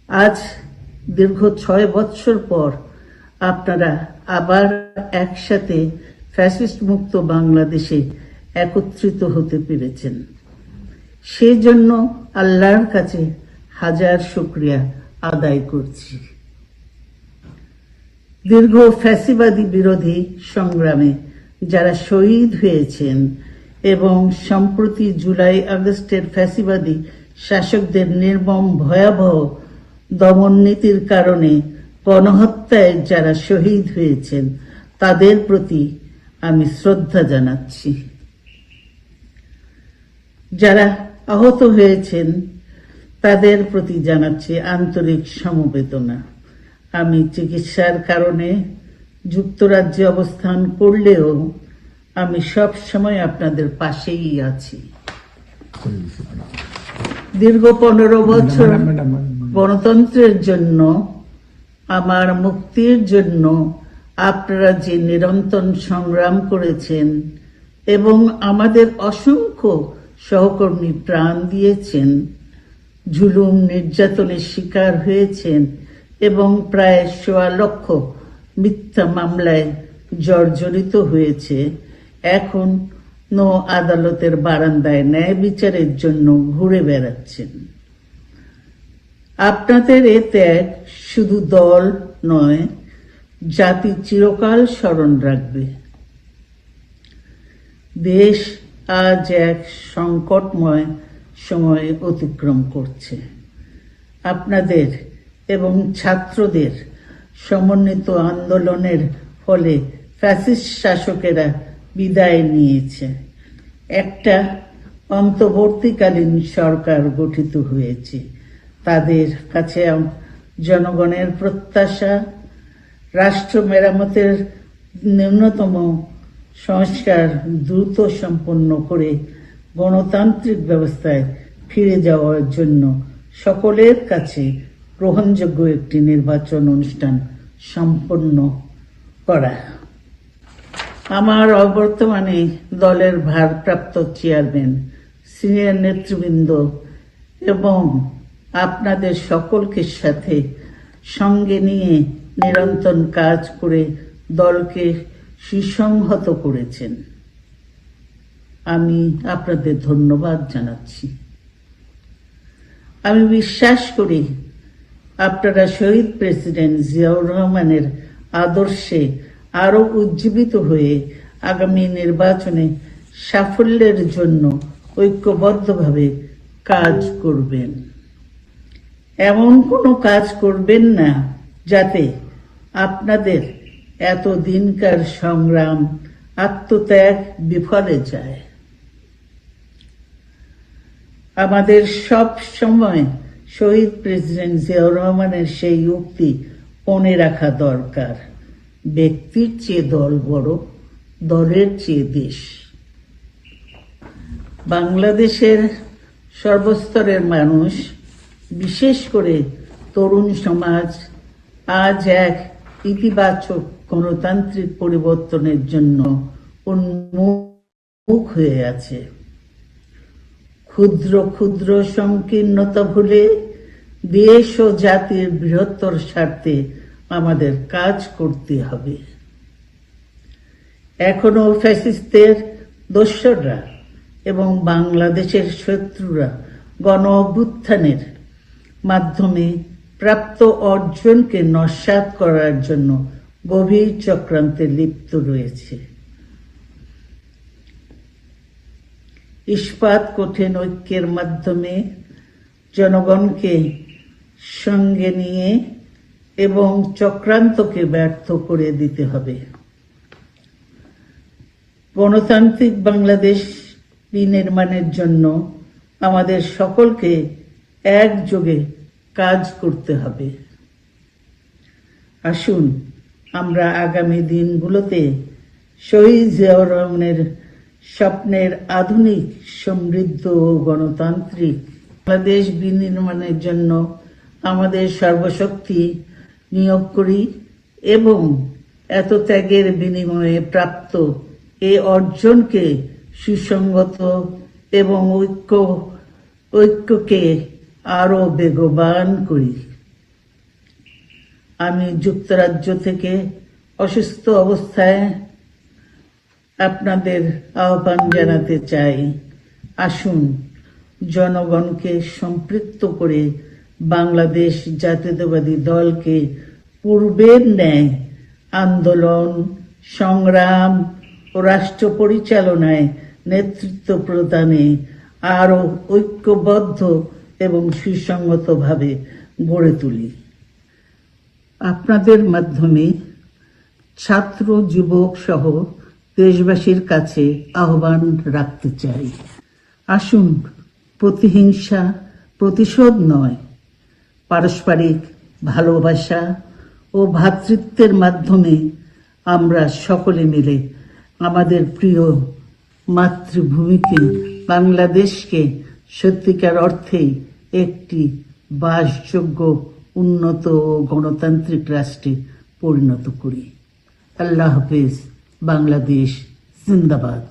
আজ দীর্ঘ 6 বছর পর আপনারা আবার একসাথে ফ্যাসিস্ট মুক্ত বাংলাদেশে একত্রিত হতে পেরেছেন। সেজন্য আল্লাহর কাছে হাজার শুকরিয়া আদায় করছি। দীর্ঘ ফ্যাসিবাদী বিরোধী সংগ্রামে যারা শহীদ হয়েছেন এবং সম্প্রতি জুলাই আগস্টের ফ্যাসিবাদী শাসকদের নির্মম ভয়াবহ দমন নীতির কারণে গণহত্যায় যারা শহীদ হয়েছেন তাদের প্রতি আমি শ্রদ্ধা জানাচ্ছি। যারা আহত হয়েছেন তাদের প্রতি জানাচ্ছি আন্তরিক সমবেদনা। আমি চিকিৎসার কারণে যুক্তরাজ্যে অবস্থান করলেও আমি সব সময় আপনাদের পাশেই আছি। দীর্ঘ 15 বছর গণতন্ত্রের জন্য, আমার মুক্তির জন্য আপনারা যে নিরন্তর সংগ্রাম করেছেন এবং আমাদের অসংখ্য সহকর্মী প্রাণ দিয়েছেন, জুলুম নির্যাতনের শিকার হয়েছেন এবং প্রায় 1.25 লক্ষ মিথ্যা মামলায় জর্জরিত হয়েছে, এখন আদালতের বারান্দায় ন্যায় বিচারের জন্য ঘুরে বেড়াচ্ছেন। আপনাদের এ ত্যাগ শুধু দল নয়, জাতি চিরকাল স্মরণ রাখবে। দেশ আজ এক সংকটময় সময় অতিক্রম করছে। আপনাদের এবং ছাত্রদের সমন্বিত আন্দোলনের ফলে ফ্যাসিস্ট শাসকেরা বিদায় নিয়েছে। একটা অন্তর্বর্তীকালীন সরকার গঠিত হয়েছে। তাদের কাছে জনগণের প্রত্যাশা, রাষ্ট্র মেরামতের ন্যূনতম সংস্কার দ্রুত সম্পন্ন করে গণতান্ত্রিক ব্যবস্থায় ফিরে যাওয়ার জন্য সকলের কাছে গ্রহণযোগ্য একটি নির্বাচন অনুষ্ঠান সম্পন্ন করা। আমার অবর্তমানে দলের ভারপ্রাপ্ত চেয়ারম্যান, সিনিয়র নেতৃবৃন্দ এবং আপনাদের সকলকে সাথে সঙ্গে নিয়ে নিরন্তর কাজ করে দলকে সুসংহত করেছেন। আমি আপনাদের ধন্যবাদ জানাচ্ছি। আমি বিশ্বাস করি আপনারা শহীদ প্রেসিডেন্ট জিয়াউর রহমানের আদর্শে আরো উজ্জীবিত হয়ে আগামী নির্বাচনে সাফল্যের জন্য ঐক্যবদ্ধভাবে কাজ করবেন। এমন কোনো কাজ করবেন না যাতে আপনাদের এতদিনকার সংগ্রাম, আত্মত্যাগ বিফলে যায়। আমাদের সব সময় শহীদ প্রেসিডেন্ট জিয়াউর রহমানের সেই উক্তি মনে রাখা দরকার, ব্যক্তির চেয়ে দল বড়, দলের চেয়ে দেশ। বাংলাদেশের সর্বস্তরের মানুষ, বিশেষ করে তরুণ সমাজ আজ এক ইতিবাচক গণতান্ত্রিক পরিবর্তনের জন্য উন্মুখ হয়ে আছে। ক্ষুদ্র ক্ষুদ্র সংকীর্ণতা ভুলে দেশ ও জাতির বৃহত্তর স্বার্থে আমাদের কাজ করতে হবে। এখনো ফ্যাসিস্টদের দোসররা এবং বাংলাদেশের শত্রুরা গণ অভ্যুত্থানের মাধ্যমে প্রাপ্ত অর্জনকে নস্যাৎ করার জন্য গভীর চক্রান্তে লিপ্ত রয়েছে। ইস্পাত কঠিন ঐক্যের মাধ্যমে জনগণকে সঙ্গে নিয়ে এবং চক্রান্তকে ব্যর্থ করে দিতে হবে। গণতান্ত্রিক বাংলাদেশ বিনির্মাণের জন্য আমাদের সকলকে একযোগে কাজ করতে হবে। আসুন আমরা আগামী দিনগুলোতে শহীদ জিয়াউর রহমানের স্বপ্নের আধুনিক, সমৃদ্ধ ও গণতান্ত্রিক বাংলাদেশ বিনির্মাণের জন্য আমাদের সর্বশক্তি নিয়োগ করি এবং এত ত্যাগের বিনিময়ে প্রাপ্ত এই অর্জনকে সুসংগত এবং ঐক্যকে আরো বেগবান করি। আমি যুক্তরাজ্য থেকে অসুস্থ অবস্থায় আপনাদের আহ্বান জানাতে চাই, আসুন জনগণকে সম্পৃক্ত করে বাংলাদেশ জাতীয়তাবাদী দলকে পূর্বের ন্যায় আন্দোলন, সংগ্রাম ও রাষ্ট্র পরিচালনায় নেতৃত্ব প্রদানে আরো ঐক্যবদ্ধ এবং সুসংহতভাবে গড়ে তুলি। আপনাদের মাধ্যমে ছাত্র, যুবক সহ দেশবাসীর কাছে আহ্বান রাখতে চাই, আসুন প্রতিহিংসা, প্রতিশোধ নয়, পারস্পরিক ভালোবাসা ও ভ্রাতৃত্বের মাধ্যমে আমরা সকলে মিলে আমাদের প্রিয় মাতৃভূমিকে, বাংলাদেশকে সত্যিকার অর্থেই একটি বাসযোগ্য, উন্নত ও গণতান্ত্রিক রাষ্ট্রে পরিণত করি। আল্লাহ হাফেজ। বাংলাদেশ জিন্দাবাদ।